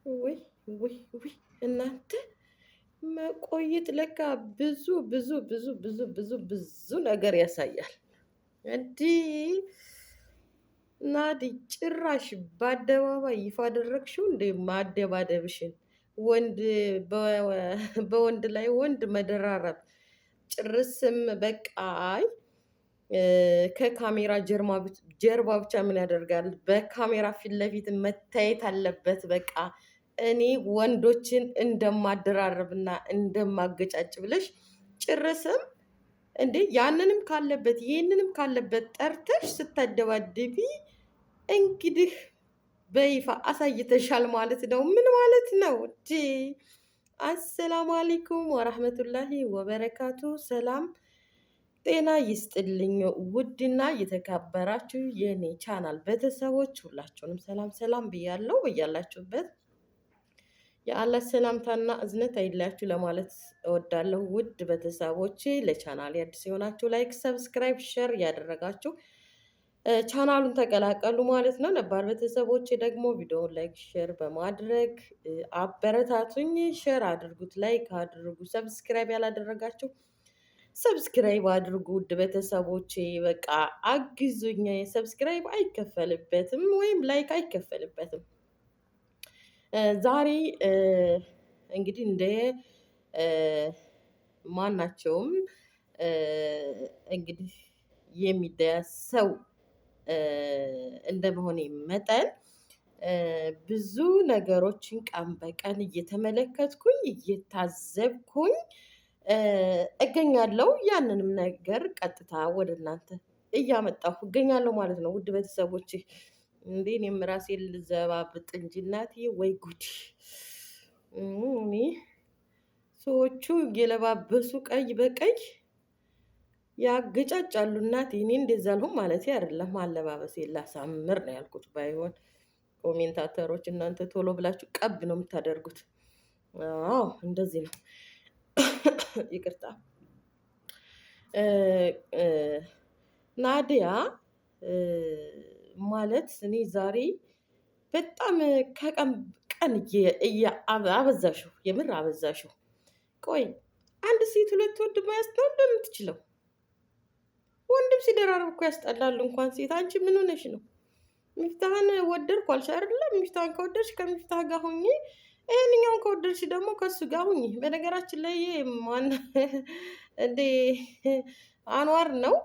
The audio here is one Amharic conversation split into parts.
ውይ ውይ ውይ! እናንተ መቆየት ለካ ብዙ ብዙ ብዙ ብዙ ብዙ ብዙ ነገር ያሳያል። እንዲህ ናዲ ጭራሽ በአደባባይ ይፋ አደረግሽው እንዴ ማደባደብሽን? ወንድ በወንድ ላይ ወንድ መደራረብ ጭርስም በቃ አይ ከካሜራ ጀርባ ብቻ ምን ያደርጋል? በካሜራ ፊት ለፊት መታየት አለበት። በቃ እኔ ወንዶችን እንደማደራረብና እንደማገጫጭ ብለሽ ጭርስም እንዴ ያንንም ካለበት ይህንንም ካለበት ጠርተሽ ስታደባድቢ እንግዲህ በይፋ አሳይተሻል ማለት ነው። ምን ማለት ነው እንዴ? አሰላሙ አለይኩም ወራህመቱላሂ ወበረካቱ። ሰላም ጤና ይስጥልኝ። ውድና የተከበራችሁ የኔ ቻናል ቤተሰቦች ሁላችሁንም ሰላም ሰላም ብያለሁ። በያላችሁበት የአላህ ሰላምታና እዝነት አይለያችሁ ለማለት እወዳለሁ። ውድ ቤተሰቦቼ ለቻናል አዲስ የሆናችሁ ላይክ፣ ሰብስክራይብ፣ ሼር እያደረጋችሁ ቻናሉን ተቀላቀሉ ማለት ነው። ነባር ቤተሰቦቼ ደግሞ ቪዲዮውን ላይክ ሼር በማድረግ አበረታቱኝ። ሼር አድርጉት፣ ላይክ አድርጉ። ሰብስክራይብ ያላደረጋችሁ ሰብስክራይብ አድርጉ። ውድ ቤተሰቦቼ በቃ አግዙኝ። ሰብስክራይብ አይከፈልበትም ወይም ላይክ አይከፈልበትም። ዛሬ እንግዲህ እንደ ማናቸውም እንግዲህ የሚዲያ ሰው እንደመሆኔ መጠን ብዙ ነገሮችን ቀን በቀን እየተመለከትኩኝ እየታዘብኩኝ እገኛለሁ። ያንንም ነገር ቀጥታ ወደ እናንተ እያመጣሁ እገኛለሁ ማለት ነው። ውድ ቤተሰቦቼ እንዴ እኔም ራሴን ልዘባብጥ እንጂ እናቴ ወይ ጉድ! እኔ ሰዎቹ እየለባበሱ ቀይ በቀይ ያገጫጫሉ። እናቴ እኔ እንደዛ አልሆን ማለት አይደለም፣ አለባበሴ ላሳምር ነው ያልኩት። ባይሆን ኮሜንታተሮች እናንተ ቶሎ ብላችሁ ቀብ ነው የምታደርጉት። አዎ እንደዚህ ነው። ይቅርታ። ናዲያ ማለት እኔ ዛሬ በጣም ከቀን ቀን አበዛሽው፣ የምር አበዛሽው። ቆይ አንድ ሴት ሁለት ወንድ መያዝ ነው እንደምትችለው? ወንድም ሲደራረብ እኮ ያስጠላል፣ እንኳን ሴት። አንቺ ምን ሆነሽ ነው? ሚፍታህን ወደድኩ አልሽ አይደለም? ሚፍታህን ከወደድሽ ከሚፍታህ ጋር ሁኚ፣ ይሄንኛውን ከወደድሽ ደግሞ ከሱ ጋር ሁኚ። በነገራችን ላይ ማን እንዴ አንዋር ነው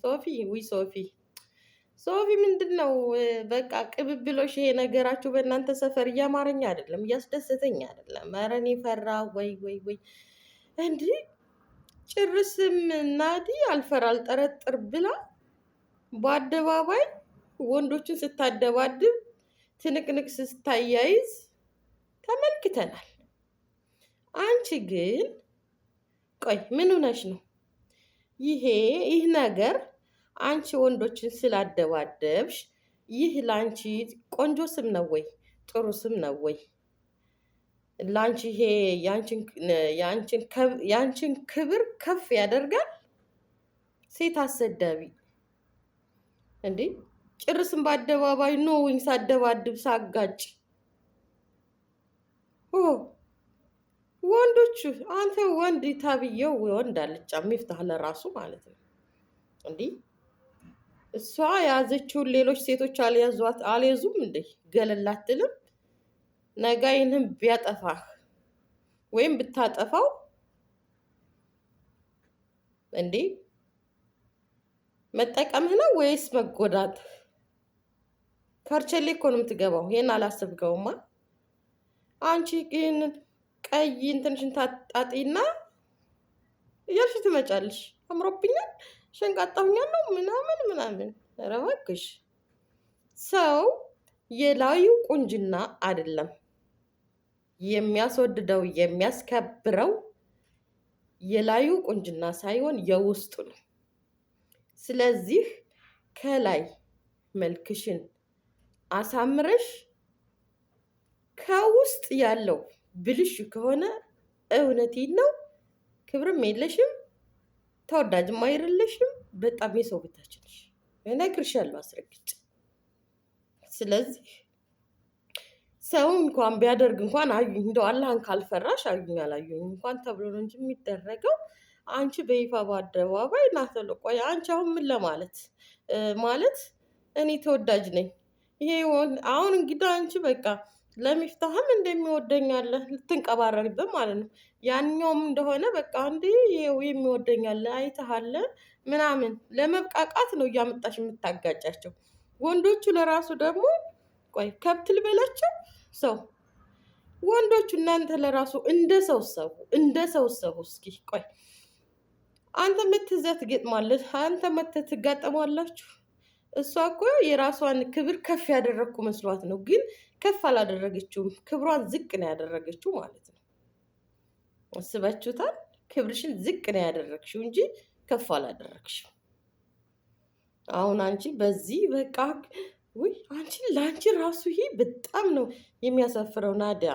ሶፊ? ውይ ሶፊ ሶፊ ምንድን ነው በቃ ቅብብሎሽ። ይሄ ነገራችሁ በእናንተ ሰፈር እያማረኝ አይደለም፣ እያስደሰተኝ አይደለም። ኧረ እኔ ፈራ። ወይ ወይ ወይ! እንዲህ ጭርስም ናዲ አልፈራ አልጠረጥር ብላ በአደባባይ ወንዶችን ስታደባድብ ትንቅንቅ ስታያይዝ ተመልክተናል። አንቺ ግን ቆይ ምን ሆነሽ ነው? ይህ ነገር አንቺ ወንዶችን ስላደባደብሽ ይህ ለአንቺ ቆንጆ ስም ነው ወይ? ጥሩ ስም ነው ወይ? ለአንቺ ይሄ የአንቺን ክብር ከፍ ያደርጋል? ሴት አሰዳቢ እንዴ! ጭርስም በአደባባይ ኖውኝ ሳደባድብ ሳጋጭ ወንዶቹ አንተ ወንድ ታብየው ወንድ አልጫ ሚፍታህ ለራሱ ማለት ነው። እንዲህ እሷ የያዘችውን ሌሎች ሴቶች አልያዙም እንዴ? ገለል አትልም? ነገ ይህንም ቢያጠፋህ ወይም ብታጠፋው እንዴ መጠቀምህ ነው ወይስ መጎዳት? ከርቸሌ እኮ ነው የምትገባው። ይሄን አላሰብከውማ። አንቺ ግን ቀይ እንትንሽን ታጣጢና እያልሽ ትመጫለሽ። አምሮብኛል፣ ሸንቃጣሁኛለሁ ምናምን ምናምን። ኧረ እባክሽ ሰው የላዩ ቁንጅና አይደለም የሚያስወድደው የሚያስከብረው የላዩ ቁንጅና ሳይሆን የውስጡ ነው። ስለዚህ ከላይ መልክሽን አሳምረሽ ከውስጥ ያለው ብልሽ ከሆነ እውነቴን ነው ክብርም የለሽም፣ ተወዳጅም አይደለሽም። በጣም የሰው ቤታች ነሽ፣ እነግርሻለሁ አስረግጬ። ስለዚህ ሰው እንኳን ቢያደርግ እንኳን አዩኝ እንደው አላህን ካልፈራሽ አዩኝ አላዩኝ እንኳን ተብሎ ነው እንጂ የሚደረገው። አንቺ በይፋ በአደባባይ ናተሎ ቆይ አንቺ አሁን ምን ለማለት ማለት እኔ ተወዳጅ ነኝ። ይሄ አሁን እንግዲህ አንቺ በቃ ለሚፍታህም እንደሚወደኛለ ልትንቀባረሪበት ማለት ነው። ያንኛውም እንደሆነ በቃ እንዴ ይሄው የሚወደኛለ አይተሃለ ምናምን ለመብቃቃት ነው እያመጣሽ የምታጋጫቸው። ወንዶቹ ለራሱ ደግሞ ቆይ ከብት ልበላቸው ሰው ወንዶቹ እናንተ ለራሱ እንደ ሰው ሰው እንደ ሰው ሰው እስኪ ቆይ አንተ መትዘህ ትገጥማለህ፣ አንተ መተህ ትጋጠማላችሁ። እሷ እኮ የራሷን ክብር ከፍ ያደረግኩ መስሏት ነው፣ ግን ከፍ አላደረገችውም። ክብሯን ዝቅ ነው ያደረገችው ማለት ነው። አስባችሁታል? ክብርሽን ዝቅ ነው ያደረግሽው እንጂ ከፍ አላደረግሽው። አሁን አንቺ በዚህ በቃ ውይ አንቺ ለአንቺ ራሱ ይሄ በጣም ነው የሚያሳፍረው። ናዲያ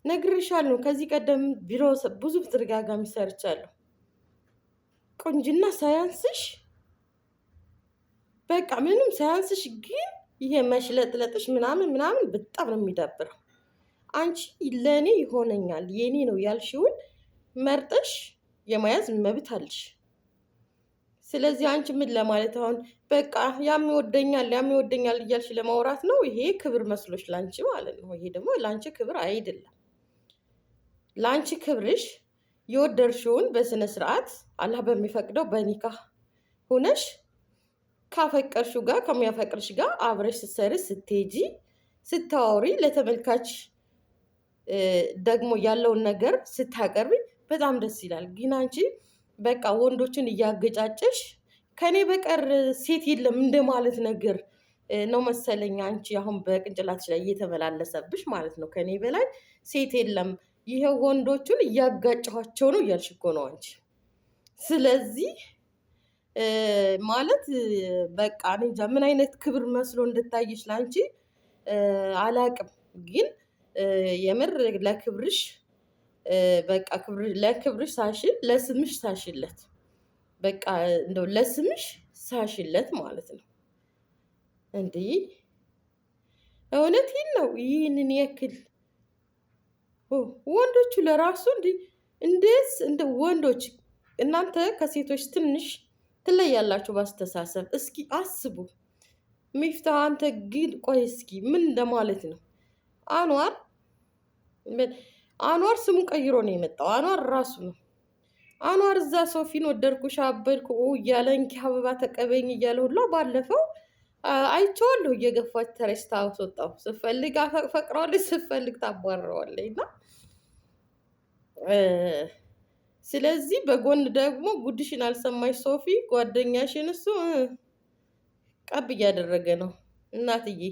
ነግሬሻለሁ፣ ከዚህ ቀደም ቢሮ ብዙ ተደጋጋሚ ሰርቻለሁ። ቁንጅና ሳያንስሽ በቃ ምንም ሳያንስሽ፣ ግን ይሄ መሽለጥለጥሽ ምናምን ምናምን በጣም ነው የሚዳብረው። አንቺ ለእኔ ይሆነኛል የኔ ነው ያልሽውን መርጠሽ የመያዝ መብት አለሽ። ስለዚህ አንቺ ምን ለማለት አሁን በቃ ያም ይወደኛል እያልሽ ለማውራት ነው? ይሄ ክብር መስሎሽ ላንቺ ማለት ነው። ይሄ ደግሞ ላንቺ ክብር አይደለም። ላንቺ ክብርሽ የወደድሽውን በስነ ስርዓት አላህ በሚፈቅደው በኒካህ ሆነሽ ካፈቀርሽው ጋር ከሚያፈቅርሽ ጋር አብረሽ ስትሰሪ ስትሄጂ ስታወሪ ለተመልካች ደግሞ ያለውን ነገር ስታቀርቢ በጣም ደስ ይላል። ግን አንቺ በቃ ወንዶችን እያገጫጨሽ ከኔ በቀር ሴት የለም እንደማለት ነገር ነው መሰለኝ። አንቺ አሁን በቅንጭላትሽ ላይ እየተመላለሰብሽ ማለት ነው። ከኔ በላይ ሴት የለም፣ ይሄው ወንዶቹን እያጋጨኋቸው ነው እያልሽ እኮ ነው አንቺ። ስለዚህ ማለት በቃ እኔ እንጃ ምን አይነት ክብር መስሎ እንድታይሽ ለአንቺ አላቅም። ግን የምር ለክብርሽ በቃ ለክብርሽ ሳሽል ለስምሽ ሳሽለት፣ በቃ እንደው ለስምሽ ሳሽለት ማለት ነው። እንዲህ እውነቴን ነው። ይህንን ያክል ወንዶቹ ለራሱ እንደ ወንዶች እናንተ ከሴቶች ትንሽ ትለያላችሁ ባስተሳሰብ። እስኪ አስቡ። ሚፍታህ አንተ ግን ቆይ እስኪ ምን እንደማለት ነው? አንዋር ስሙን ቀይሮ ነው የመጣው። አንዋር ራሱ ነው። አንዋር እዛ ሶፊን ወደድኩሽ አበድኩ እያለ እንኪ አበባ ተቀበኝ እያለ ሁላ ባለፈው አይቼዋለሁ። እየገፋች ተረስታ አስወጣው። ስፈልግ ፈቅረዋለች፣ ስፈልግ ታባረዋለች። እና ስለዚህ በጎን ደግሞ ጉድሽን አልሰማሽ ሶፊ ጓደኛሽን እሱ ቀብ እያደረገ ነው። እናትዬ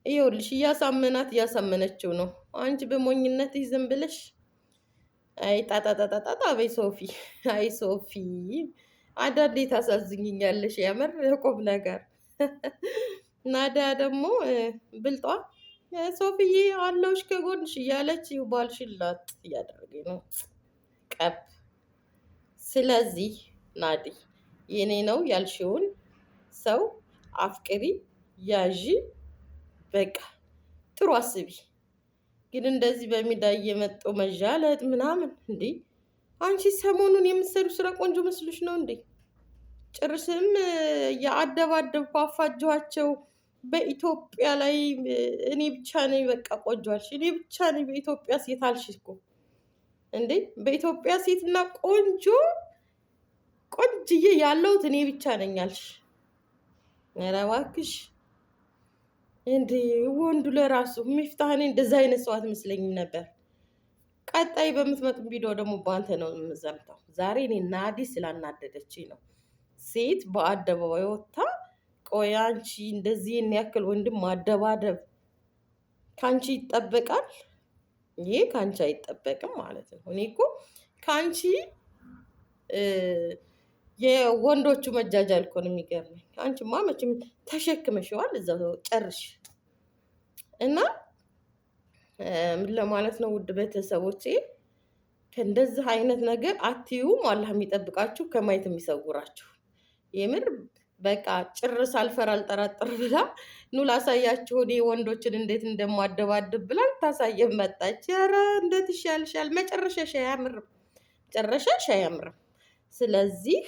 ይኸውልሽ እያሳመነችው ነው። አንቺ በሞኝነት ዝም ብለሽ አይ ጣጣጣጣጣ በይ ሶፊ። አይ ሶፊ አንዳንዴ ታሳዝኝኛለሽ የምር ቁም ነገር። ናዳ ደግሞ ብልጧ ሶፊዬ አለውሽ ከጎንሽ እያለች ባልሽን ላጥ እያደረገኝ ነው ቀብ። ስለዚህ ናዲ የኔ ነው ያልሽውን ሰው አፍቅሪ፣ ያዢ፣ በቃ ጥሩ አስቢ። ግን እንደዚህ በሚዲያ እየመጡ መዣለጥ ምናምን እንዴ! አንቺ ሰሞኑን የምትሰሩ ስራ ቆንጆ መስሎሽ ነው እንዴ? ጭርስም የአደባደብኩ አፋጇቸው በኢትዮጵያ ላይ እኔ ብቻ ነኝ በቃ ቆንጆ አልሽ። እኔ ብቻ ነኝ በኢትዮጵያ ሴት አልሽ እኮ እንዴ! በኢትዮጵያ ሴትና ቆንጅዬ ያለሁት እኔ ብቻ ነኝ አልሽ። ኧረ እባክሽ እንዴ! ወንዱ ለራሱ ሚፍታህ እኔ እንደዛ አይነት ሰው አትመስለኝም ነበር። ቀጣይ በምትመጡ ቪዲዮ ደግሞ በአንተ ነው የምዘምተው። ዛሬ እኔ ናዲ ስላናደደችኝ ነው። ሴት በአደባባይ ወጥታ ቆይ አንቺ እንደዚህ ያክል ወንድም ማደባደብ ከአንቺ ይጠበቃል? ይሄ ከአንቺ አይጠበቅም ማለት ነው። እኔ እኮ ከአንቺ የወንዶቹ መጃጃል እኮ ነው የሚገርመኝ። አንቺማ መቼም ተሸክመሽዋል እዛው ጨርሽ። እና ምን ለማለት ነው ውድ ቤተሰቦቼ፣ ከእንደዚህ አይነት ነገር አትዩም። አላህ የሚጠብቃችሁ ከማየት የሚሰውራችሁ። የምር በቃ ጭርስ አልፈራ አልጠራጥር ብላ ኑ ላሳያችሁ እኔ ወንዶችን እንዴት እንደማደባድብ ብላ ልታሳየን መጣች። ኧረ እንዴት ይሻልሻል? መጨረሻሽ አያምርም፣ መጨረሻሽ አያምርም። ስለዚህ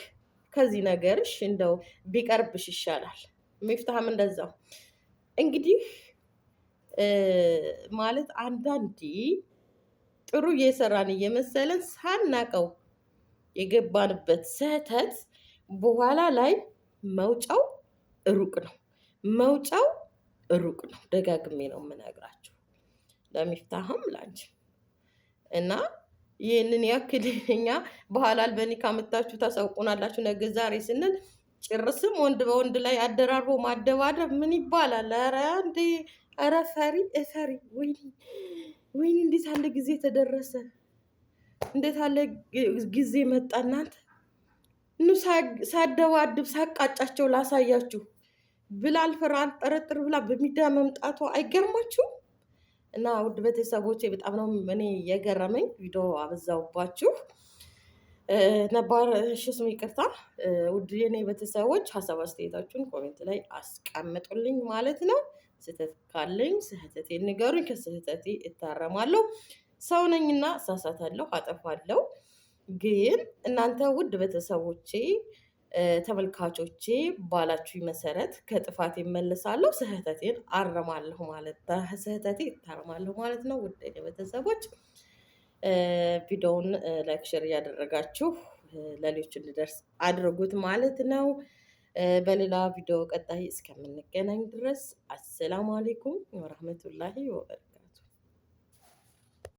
ከዚህ ነገርሽ እንደው ቢቀርብሽ ይሻላል። ሚፍታህም እንደዛው እንግዲህ ማለት አንዳንዴ ጥሩ እየሰራን እየመሰለን ሳናቀው የገባንበት ስህተት በኋላ ላይ መውጫው ሩቅ ነው። መውጫው ሩቅ ነው። ደጋግሜ ነው የምነግራችሁ ለሚፍታህም ላንቺ እና ይህንን ያክል እኛ በሐላል በኒካ መታችሁ ታሳውቁናላችሁ ነገ ዛሬ ስንል ጭርስም ወንድ በወንድ ላይ አደራርቦ ማደባደብ ምን ይባላል? ኧረ እንዴ! ኧረ ፈሪ እፈሪ! ወይኔ ወይኔ! እንዴት አለ ጊዜ ተደረሰ! እንዴት አለ ጊዜ መጣ! እናንተ ኑ ሳደባድብ ሳቃጫቸው ላሳያችሁ ብላ አልፈራ አልጠረጥር ብላ በሚዲያ መምጣቷ አይገርማችሁም? እና ውድ ቤተሰቦቼ በጣም ነው እኔ የገረመኝ። ቪዲዮ አበዛውባችሁ። ነባር ሽስም ይቅርታ። ውድ የኔ ቤተሰቦች ሀሳብ አስተያየታችሁን ኮሜንት ላይ አስቀምጡልኝ ማለት ነው። ስህተት ካለኝ ስህተቴን ንገሩኝ፣ ከስህተቴ እታረማለሁ። ሰው ነኝና እሳሳታለሁ፣ አጠፋለሁ። ግን እናንተ ውድ ቤተሰቦቼ ተመልካቾቼ ባላችሁ መሰረት ከጥፋት ይመለሳለሁ፣ ስህተቴን አርማለሁ ማለት ስህተቴ እታረማለሁ ማለት ነው። ውድ ቤተሰቦች ቪዲዮውን ላይክ ሼር እያደረጋችሁ ለሌሎች እንዲደርስ አድርጉት ማለት ነው። በሌላ ቪዲዮ ቀጣይ እስከምንገናኝ ድረስ አሰላሙ አሌይኩም ወረህመቱላሂ ወበረካቱ።